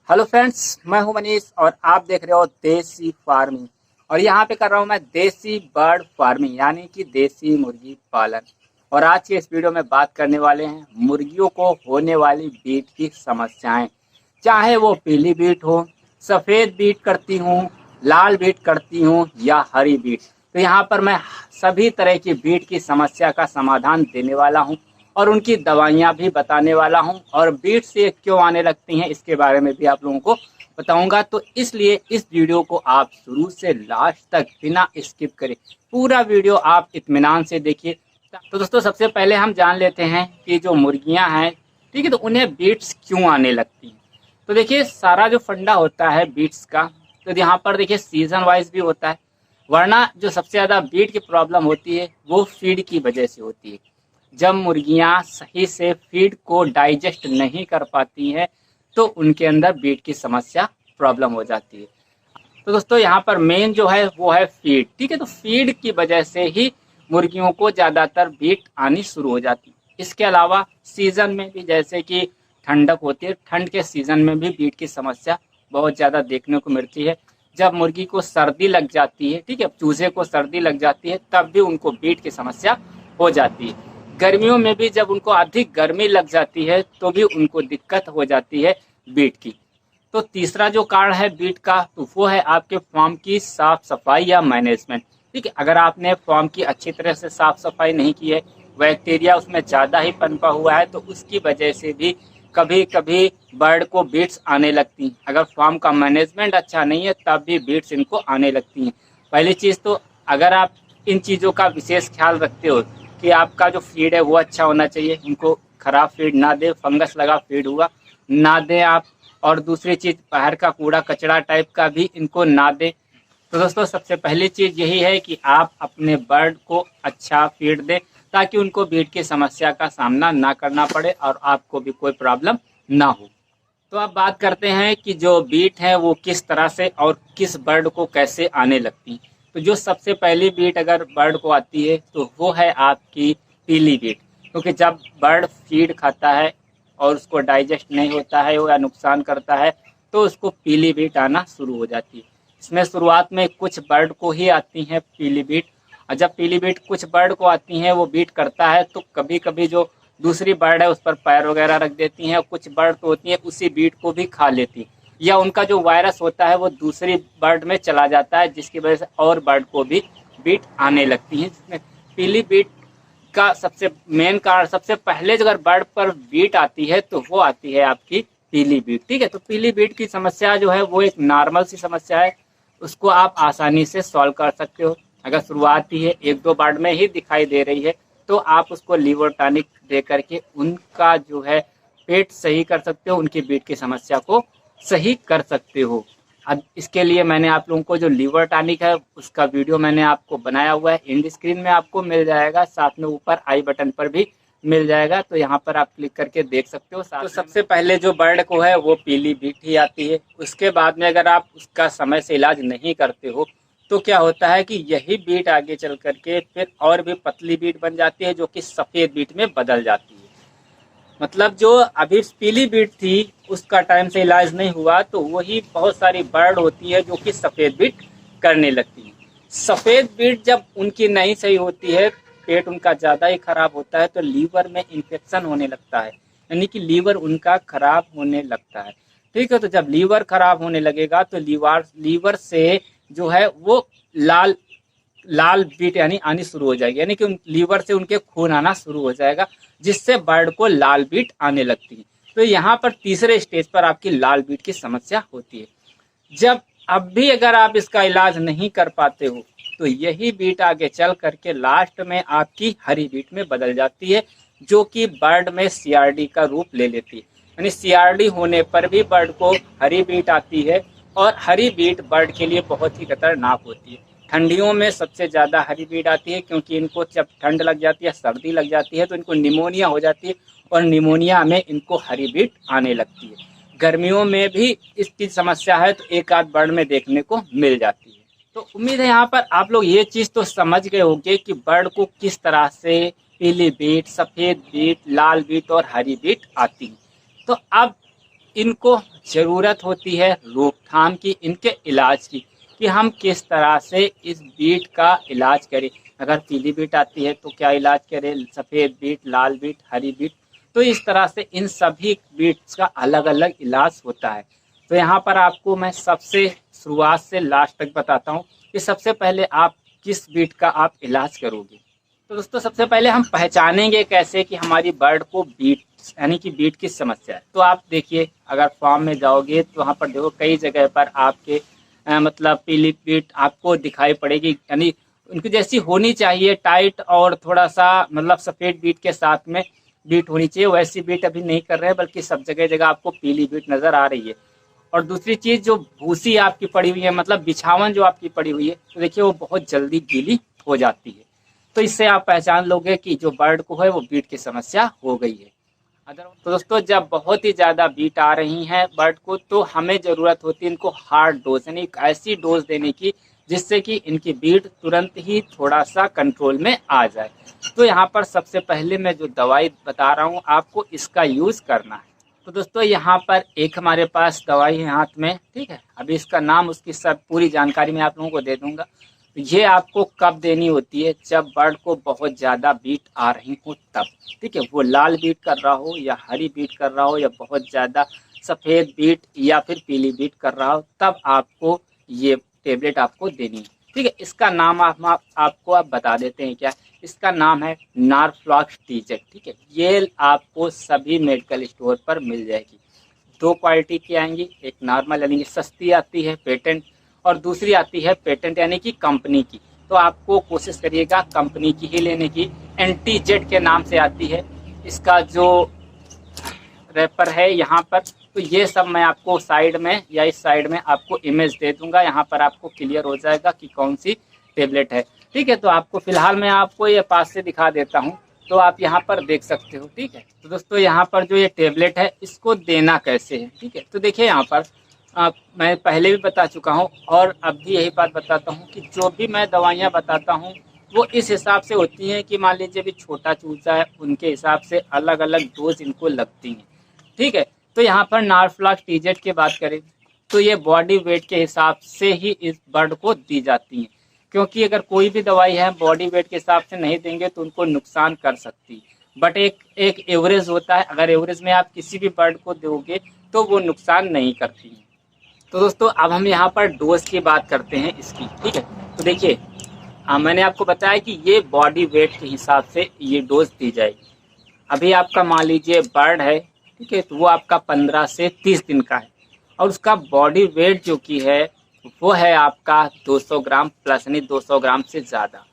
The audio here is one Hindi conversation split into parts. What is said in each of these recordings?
हेलो फ्रेंड्स, मैं हूं मनीष और आप देख रहे हो देसी फार्मिंग। और यहाँ पे कर रहा हूँ मैं देसी बर्ड फार्मिंग यानी कि देसी मुर्गी पालन। और आज की इस वीडियो में बात करने वाले हैं मुर्गियों को होने वाली बीट की समस्याएं, चाहे वो पीली बीट हो, सफ़ेद बीट करती हूँ, लाल बीट करती हूँ या हरी बीट। तो यहाँ पर मैं सभी तरह की बीट की समस्या का समाधान देने वाला हूँ और उनकी दवाइयाँ भी बताने वाला हूँ और बीट से क्यों आने लगती हैं इसके बारे में भी आप लोगों को बताऊंगा। तो इसलिए इस वीडियो को आप शुरू से लास्ट तक बिना स्किप करें पूरा वीडियो आप इत्मीनान से देखिए। तो दोस्तों, सबसे पहले हम जान लेते हैं कि जो मुर्गियां हैं, ठीक है, तो उन्हें बीट्स क्यों आने लगती हैं। तो देखिए, सारा जो फंडा होता है बीट्स का, तो यहाँ पर देखिए सीजन वाइज भी होता है, वरना जो सबसे ज़्यादा बीट की प्रॉब्लम होती है वो फीड की वजह से होती है। जब मुर्गियां सही से फीड को डाइजेस्ट नहीं कर पाती हैं तो उनके अंदर बीट की समस्या प्रॉब्लम हो जाती है। तो दोस्तों, यहाँ पर मेन जो है वो है फीड, ठीक है। तो फीड की वजह से ही मुर्गियों को ज़्यादातर बीट आनी शुरू हो जाती है। इसके अलावा सीज़न में भी, जैसे कि ठंडक होती है, ठंड के सीज़न में भी बीट की समस्या बहुत ज़्यादा देखने को मिलती है। जब मुर्गी को सर्दी लग जाती है, ठीक है, चूजे को सर्दी लग जाती है, तब भी उनको बीट की समस्या हो जाती है। गर्मियों में भी जब उनको अधिक गर्मी लग जाती है तो भी उनको दिक्कत हो जाती है बीट की। तो तीसरा जो कारण है बीट का, तो वो है आपके फार्म की साफ सफाई या मैनेजमेंट, ठीक है। अगर आपने फार्म की अच्छी तरह से साफ सफाई नहीं की है, बैक्टीरिया उसमें ज़्यादा ही पनपा हुआ है, तो उसकी वजह से भी कभी कभी बर्ड को बीट्स आने लगती हैं। अगर फार्म का मैनेजमेंट अच्छा नहीं है तब भी बीट्स इनको आने लगती हैं। पहली चीज़ तो, अगर आप इन चीज़ों का विशेष ख्याल रखते हो कि आपका जो फीड है वो अच्छा होना चाहिए, इनको खराब फीड ना दे, फंगस लगा फीड हुआ ना दें आप। और दूसरी चीज़, बाहर का कूड़ा कचरा टाइप का भी इनको ना दें। तो दोस्तों, सबसे पहली चीज़ यही है कि आप अपने बर्ड को अच्छा फीड दें ताकि उनको बीट की समस्या का सामना ना करना पड़े और आपको भी कोई प्रॉब्लम ना हो। तो अब बात करते हैं कि जो बीट है वो किस तरह से और किस बर्ड को कैसे आने लगती है। तो जो सबसे पहली बीट अगर बर्ड को आती है तो वो है आपकी पीली बीट, क्योंकि जब बर्ड फीड खाता है और उसको डाइजेस्ट नहीं होता है या नुकसान करता है तो उसको पीली बीट आना शुरू हो जाती है। इसमें शुरुआत में कुछ बर्ड को ही आती हैं पीली बीट, और जब पीली बीट कुछ बर्ड को आती हैं वो बीट करता है तो कभी कभी जो दूसरी बर्ड है उस पर पैर वगैरह रख देती हैं। कुछ बर्ड तो होती हैं उसी बीट को भी खा लेती, या उनका जो वायरस होता है वो दूसरी बर्ड में चला जाता है, जिसकी वजह से और बर्ड को भी बीट आने लगती हैं। जिसमें पीली बीट का सबसे मेन कारण, सबसे पहले अगर बर्ड पर बीट आती है तो वो आती है आपकी पीली बीट, ठीक है। तो पीली बीट की समस्या जो है वो एक नॉर्मल सी समस्या है, उसको आप आसानी से सॉल्व कर सकते हो। अगर शुरुआत ही है, एक दो बर्ड में ही दिखाई दे रही है, तो आप उसको लीवर टॉनिक दे करके उनका जो है पेट सही कर सकते हो, उनकी बीट की समस्या को सही कर सकते हो। अब इसके लिए मैंने आप लोगों को जो लीवर टॉनिक है उसका वीडियो मैंने आपको बनाया हुआ है, एंड स्क्रीन में आपको मिल जाएगा, साथ में ऊपर आई बटन पर भी मिल जाएगा, तो यहाँ पर आप क्लिक करके देख सकते हो। तो सबसे पहले जो बर्ड को है वो पीली बीट ही आती है। उसके बाद में अगर आप उसका समय से इलाज नहीं करते हो तो क्या होता है कि यही बीट आगे चल करके फिर और भी पतली बीट बन जाती है, जो कि सफ़ेद बीट में बदल जाती है। मतलब जो अभी पीली बीट थी उसका टाइम से इलाज नहीं हुआ तो वही बहुत सारी बर्ड होती है जो कि सफ़ेद बीट करने लगती है। सफ़ेद बीट जब उनकी नहीं सही होती है, पेट उनका ज़्यादा ही खराब होता है, तो लीवर में इन्फेक्शन होने लगता है, यानी कि लीवर उनका खराब होने लगता है, ठीक है। तो जब लीवर खराब होने लगेगा तो लीवर से जो है वो लाल लाल बीट यानी आनी शुरू हो जाएगी, यानी कि लीवर से उनके खून आना शुरू हो जाएगा, जिससे बर्ड को लाल बीट आने लगती है। तो यहाँ पर तीसरे स्टेज पर आपकी लाल बीट की समस्या होती है। जब अब भी अगर आप इसका इलाज नहीं कर पाते हो तो यही बीट आगे चल करके लास्ट में आपकी हरी बीट में बदल जाती है, जो कि बर्ड में सीआरडी का रूप ले लेती है। यानी सीआरडी होने पर भी बर्ड को हरी बीट आती है, और हरी बीट बर्ड के लिए बहुत ही खतरनाक होती है। ठंडियों में सबसे ज़्यादा हरी बीट आती है, क्योंकि इनको जब ठंड लग जाती है, सर्दी लग जाती है, तो इनको निमोनिया हो जाती है, और निमोनिया में इनको हरी बीट आने लगती है। गर्मियों में भी इसकी समस्या है तो एक आध बर्ड में देखने को मिल जाती है। तो उम्मीद है यहाँ पर आप लोग ये चीज़ तो समझ गए होंगे कि बर्ड को किस तरह से पीली बीट, सफ़ेद बीट, लाल बीट और हरी बीट आती है। तो अब इनको ज़रूरत होती है रोकथाम की, इनके इलाज की, कि हम किस तरह से इस बीट का इलाज करें। अगर पीली बीट आती है तो क्या इलाज करें, सफ़ेद बीट, लाल बीट, हरी बीट। तो इस तरह से इन सभी बीट्स का अलग अलग इलाज होता है। तो यहाँ पर आपको मैं सबसे शुरुआत से लास्ट तक बताता हूँ कि सबसे पहले आप किस बीट का आप इलाज करोगे। तो दोस्तों सबसे पहले हम पहचानेंगे कैसे कि हमारी बर्ड को बीट यानी कि बीट की समस्या है। तो आप देखिए, अगर फार्म में जाओगे तो वहाँ पर देखो कई जगह पर आपके मतलब पीली बीट आपको दिखाई पड़ेगी, यानी उनकी जैसी होनी चाहिए, टाइट और थोड़ा सा मतलब सफ़ेद बीट के साथ में बीट होनी चाहिए, वैसी बीट अभी नहीं कर रहे हैं, बल्कि सब जगह जगह आपको पीली बीट नज़र आ रही है। और दूसरी चीज़, जो भूसी आपकी पड़ी हुई है, मतलब बिछावन जो आपकी पड़ी हुई है, तो देखिए वो बहुत जल्दी गीली हो जाती है। तो इससे आप पहचान लोगे कि जो बर्ड को है वो बीट की समस्या हो गई है। अदर तो दोस्तों जब बहुत ही ज़्यादा बीट आ रही हैं बर्ड को, तो हमें ज़रूरत होती है इनको हार्ड डोज यानी एक ऐसी डोज देने की जिससे कि इनकी बीट तुरंत ही थोड़ा सा कंट्रोल में आ जाए। तो यहाँ पर सबसे पहले मैं जो दवाई बता रहा हूँ आपको, इसका यूज़ करना है। तो दोस्तों यहाँ पर एक हमारे पास दवाई है हाथ में, ठीक है। अभी इसका नाम, उसकी सब पूरी जानकारी मैं आप लोगों को दे दूंगा। तो ये आपको कब देनी होती है, जब बर्ड को बहुत ज़्यादा बीट आ रही हो तब, ठीक है। वो लाल बीट कर रहा हो या हरी बीट कर रहा हो या बहुत ज़्यादा सफ़ेद बीट या फिर पीली बीट कर रहा हो, तब आपको ये टेबलेट आपको देनी है, ठीक है। इसका नाम आपको आप बता देते हैं क्या। इसका नाम है नारफ्लॉक्स टीजेट, ठीक है। ये आपको सभी मेडिकल स्टोर पर मिल जाएगी। दो क्वालिटी की आएंगी, एक नॉर्मल यानी कि सस्ती आती है पेटेंट, और दूसरी आती है पेटेंट यानी कि कंपनी की। तो आपको कोशिश करिएगा कंपनी की ही लेने की। एंटीजेट के नाम से आती है, इसका जो रैपर है यहाँ पर। तो ये सब मैं आपको साइड में या इस साइड में आपको इमेज दे दूंगा, यहाँ पर आपको क्लियर हो जाएगा कि कौन सी टेबलेट है, ठीक है। तो आपको फिलहाल मैं आपको ये पास से दिखा देता हूँ, तो आप यहाँ पर देख सकते हो, ठीक है। तो दोस्तों यहाँ पर जो ये टेबलेट है इसको देना कैसे है, ठीक है। तो देखिए यहाँ पर मैं पहले भी बता चुका हूँ और अब भी यही बात बताता हूँ कि जो भी मैं दवाइयाँ बताता हूँ वो इस हिसाब से होती हैं कि मान लीजिए भी छोटा चूजा है, उनके हिसाब से अलग अलग डोज इनको लगती हैं, ठीक है। तो यहाँ पर नारफ्लॉक्स टीजेट की बात करें तो ये बॉडी वेट के हिसाब से ही इस बर्ड को दी जाती हैं, क्योंकि अगर कोई भी दवाई है बॉडी वेट के हिसाब से नहीं देंगे तो उनको नुकसान कर सकती है। बट एक एवरेज होता है, अगर एवरेज में आप किसी भी बर्ड को दोगे तो वो नुकसान नहीं करती है। तो दोस्तों अब हम यहाँ पर डोज की बात करते हैं इसकी, ठीक है। तो देखिए मैंने आपको बताया कि ये बॉडी वेट के हिसाब से ये डोज दी जाएगी। अभी आपका मान लीजिए बर्ड है, ठीक है, तो वो आपका 15 से 30 दिन का है और उसका बॉडी वेट जो की है वो है आपका 200 ग्राम प्लस, यानी 200 ग्राम से ज़्यादा।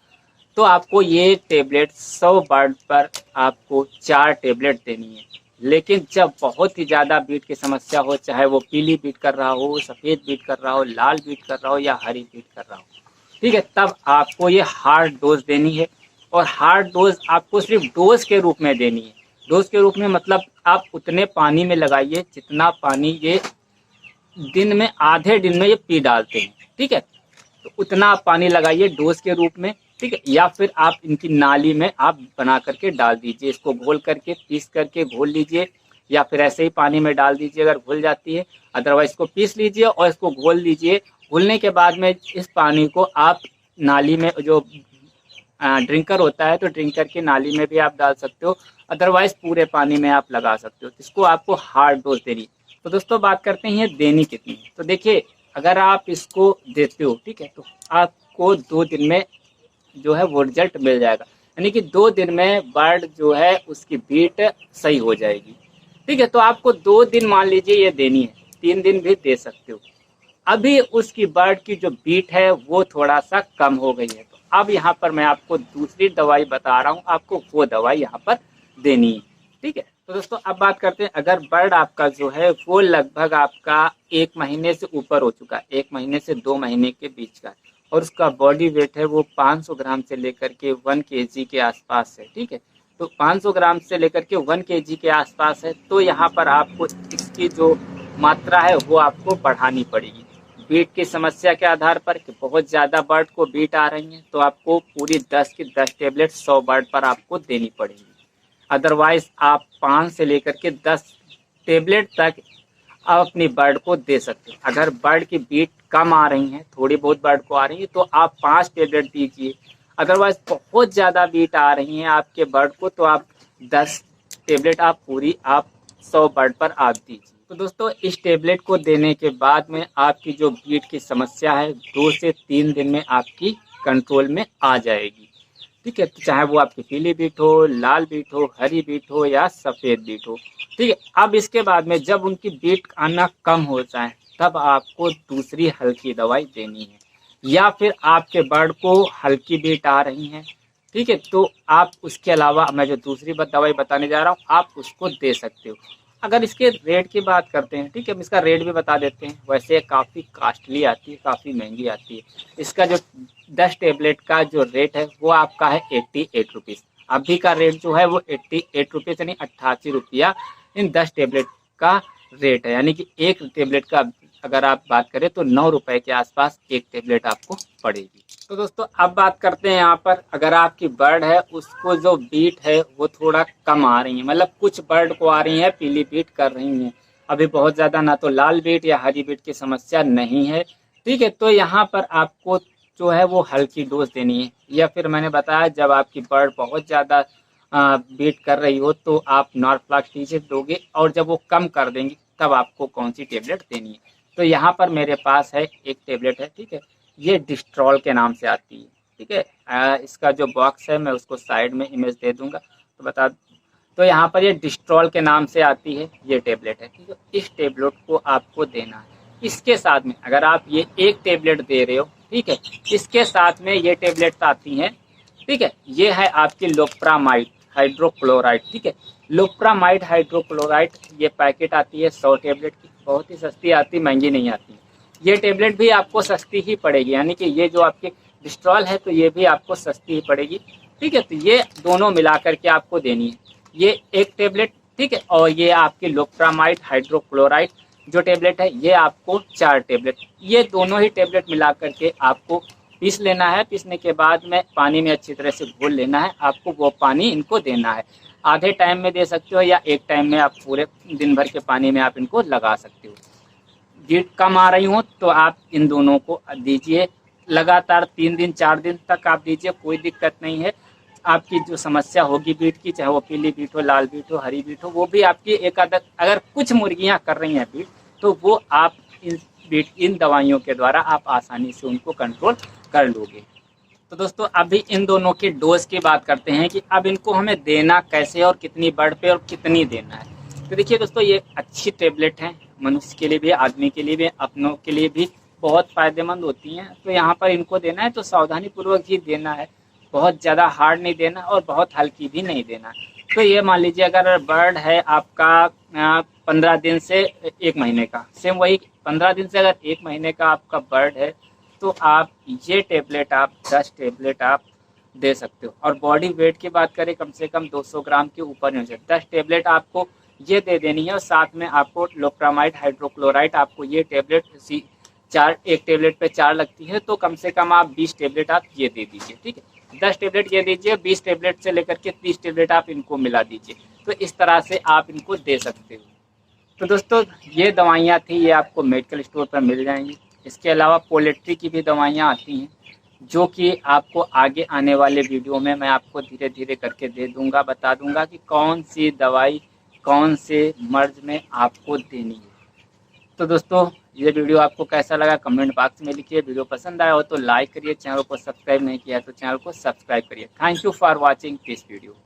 तो आपको ये टेबलेट 100 बर्ड पर आपको 4 टेबलेट देनी है। लेकिन जब बहुत ही ज़्यादा बीट की समस्या हो, चाहे वो पीली बीट कर रहा हो, सफ़ेद बीट कर रहा हो, लाल बीट कर रहा हो या हरी बीट कर रहा हो, ठीक है, तब आपको ये हार्ड डोज देनी है। और हार्ड डोज आपको सिर्फ डोज के रूप में देनी है। डोज के रूप में मतलब आप उतने पानी में लगाइए जितना पानी ये दिन में, आधे दिन में ये पी डालते हैं, ठीक है। तो उतना आप पानी लगाइए डोज के रूप में, ठीक है। या फिर आप इनकी नाली में आप बना करके डाल दीजिए, इसको घोल करके पीस करके घोल लीजिए, या फिर ऐसे ही पानी में डाल दीजिए अगर घुल जाती है। अदरवाइज इसको पीस लीजिए और इसको घोल लीजिए। घुलने के बाद में इस पानी को आप नाली में, जो ड्रिंकर होता है तो ड्रिंकर की नाली में भी आप डाल सकते हो, अदरवाइज पूरे पानी में आप लगा सकते हो। इसको आपको हार्ड डोज देनी है। तो दोस्तों बात करते हैं देनी कितनी है। तो देखिए अगर आप इसको देते हो, ठीक है, तो आपको 2 दिन में जो है वो रिजल्ट मिल जाएगा, यानी कि 2 दिन में बर्ड जो है उसकी बीट सही हो जाएगी, ठीक है। तो आपको 2 दिन मान लीजिए ये देनी है, 3 दिन भी दे सकते हो। अभी उसकी बर्ड की जो बीट है वो थोड़ा सा कम हो गई है, तो अब यहाँ पर मैं आपको दूसरी दवाई बता रहा हूँ, आपको वो दवाई यहाँ पर देनी है, ठीक है। तो दोस्तों अब बात करते हैं, अगर बर्ड आपका जो है वो लगभग आपका 1 महीने से ऊपर हो चुका है, 1 महीने से 2 महीने के बीच का है, और उसका बॉडी वेट है वो 500 ग्राम से लेकर के 1 केजी के आसपास है, ठीक है। तो 500 ग्राम से लेकर के 1 केजी के आसपास है, तो यहाँ पर आपको इसकी जो मात्रा है वो आपको बढ़ानी पड़ेगी। बीट की समस्या के आधार पर कि बहुत ज़्यादा बर्ड को बीट आ रही है, तो आपको पूरी 10 की 10 टेबलेट 100 बर्ड पर आपको देनी पड़ेगी। अदरवाइज आप 5 से लेकर के 10 टेबलेट तक आप अपनी बर्ड को दे सकते हो। अगर बर्ड की बीट कम आ रही है, थोड़ी बहुत बर्ड को आ रही है, तो आप 5 टेबलेट दीजिए। अदरवाइज बहुत ज़्यादा बीट आ रही है आपके बर्ड को तो आप 10 टेबलेट आप पूरी आप 100 बर्ड पर आप दीजिए। तो दोस्तों इस टेबलेट को देने के बाद में आपकी जो बीट की समस्या है 2 से 3 दिन में आपकी कंट्रोल में आ जाएगी। ठीक है, तो चाहे वो आपकी पीली बीट हो, लाल बीट हो, हरी बीट हो या सफ़ेद बीट हो। ठीक है, अब इसके बाद में जब उनकी बीट आना कम हो जाए तब आपको दूसरी हल्की दवाई देनी है, या फिर आपके बर्ड को हल्की बीट आ रही है, ठीक है, तो आप उसके अलावा मैं जो दूसरी दवाई बताने जा रहा हूँ आप उसको दे सकते हो। अगर इसके रेट की बात करते हैं, ठीक है, हम इसका रेट भी बता देते हैं। वैसे काफ़ी कास्टली आती है, काफ़ी महंगी आती है। इसका जो 10 टेबलेट का जो रेट है वो आपका है 88 रुपीज़। अभी का रेट जो है वो 88 रुपीज़ यानी 88 रुपया इन 10 टेबलेट का रेट है। यानी कि एक टेबलेट का अगर आप बात करें तो 9 रुपए के आसपास एक टेबलेट आपको पड़ेगी। तो दोस्तों अब बात करते हैं यहाँ पर, अगर आपकी बर्ड है उसको जो बीट है वो थोड़ा कम आ रही है, मतलब कुछ बर्ड को आ रही है पीली बीट कर रही है, अभी बहुत ज़्यादा ना तो लाल बीट या हरी बीट की समस्या नहीं है। ठीक है, तो यहाँ पर आपको जो है वो हल्की डोज देनी है, या फिर मैंने बताया जब आपकी बर्ड बहुत ज़्यादा बीट कर रही हो तो आप नॉर्फ्लॉक्सिसिन दोगे, और जब वो कम कर देंगी तब आपको कौन सी टेबलेट देनी है। तो यहाँ पर मेरे पास है एक टेबलेट है, ठीक है, ये डिस्ट्रॉल के नाम से आती है। ठीक है, इसका जो बॉक्स है मैं उसको साइड में इमेज दे दूंगा तो बता। तो यहाँ पर ये डिस्ट्रॉल के नाम से आती है ये टेबलेट है, ठीक है। इस टेबलेट को आपको देना है। इसके साथ में अगर आप ये एक टेबलेट दे रहे हो, ठीक है, इसके साथ में ये टेबलेट आती हैं, ठीक है, ये है आपकी लोप्रामाइड हाइड्रोक्लोराइड। ठीक है, लोप्रामाइड हाइड्रोक्लोराइड ये पैकेट आती है 100 टेबलेट की, बहुत ही सस्ती आती, महंगी नहीं आती। ये टेबलेट भी आपको सस्ती ही पड़ेगी, यानी कि ये जो आपकी डिस्ट्रॉल है तो ये भी आपको सस्ती ही पड़ेगी। ठीक है, तो ये दोनों मिला करके आपको देनी है, ये एक टेबलेट, ठीक है, और ये आपकी लोप्रामाइड हाइड्रोक्लोराइड जो टेबलेट है ये आपको 4 टेबलेट, ये दोनों ही टेबलेट मिला करके आपको पीस लेना है। पीसने के बाद में पानी में अच्छी तरह से घोल लेना है, आपको वो पानी इनको देना है। आधे टाइम में दे सकते हो या एक टाइम में आप पूरे दिन भर के पानी में आप इनको लगा सकते हो। बीट कम आ रही हो तो आप इन दोनों को दीजिए लगातार 3 दिन 4 दिन तक आप दीजिए, कोई दिक्कत नहीं है। आपकी जो समस्या होगी बीट की, चाहे वो पीली बीट हो, लाल बीट हो, हरी बीट हो, वो भी आपकी एक आध, अगर कुछ मुर्गियां कर रही हैं बीट तो वो आप इन दवाइयों के द्वारा आप आसानी से उनको कंट्रोल कर लोगे। तो दोस्तों अभी इन दोनों के डोज की बात करते हैं कि अब इनको हमें देना कैसे और कितनी बर्ड पे और कितनी देना है। तो देखिए दोस्तों ये अच्छी टेबलेट हैं, मनुष्य के लिए भी, आदमी के लिए भी, अपनों के लिए भी बहुत फ़ायदेमंद होती हैं। तो यहाँ पर इनको देना है तो सावधानी पूर्वक ही देना है, बहुत ज़्यादा हार्ड नहीं देना और बहुत हल्की भी नहीं देना। तो ये मान लीजिए अगर बर्ड है आपका 15 दिन से 1 महीने का, सेम वही 15 दिन से अगर 1 महीने का आपका बर्ड है तो आप ये टेबलेट आप 10 टेबलेट आप दे सकते हो। और बॉडी वेट की बात करें कम से कम 200 ग्राम के ऊपर नहीं हो सकता। 10 टेबलेट आपको ये दे देनी है और साथ में आपको लोप्रामाइड हाइड्रोक्लोराइड आपको ये टेबलेट 4, एक टेबलेट पे 4 लगती है, तो कम से कम आप 20 टेबलेट आप ये दे दीजिए। ठीक है, 10 टेबलेट ये दीजिए, 20 टेबलेट से लेकर के 30 टेबलेट आप इनको मिला दीजिए। तो इस तरह से आप इनको दे सकते हो। तो दोस्तों ये दवाइयाँ थी, ये आपको मेडिकल स्टोर पर मिल जाएंगी। इसके अलावा पोल्ट्री की भी दवाइयाँ आती हैं जो कि आपको आगे आने वाले वीडियो में मैं आपको धीरे धीरे करके दे दूंगा, बता दूंगा कि कौन सी दवाई कौन से मर्ज में आपको देनी है। तो दोस्तों ये वीडियो आपको कैसा लगा कमेंट बॉक्स में लिखिए। वीडियो पसंद आया हो तो लाइक करिए, चैनल को सब्सक्राइब नहीं किया तो चैनल को सब्सक्राइब करिए। Thank you for watching this video.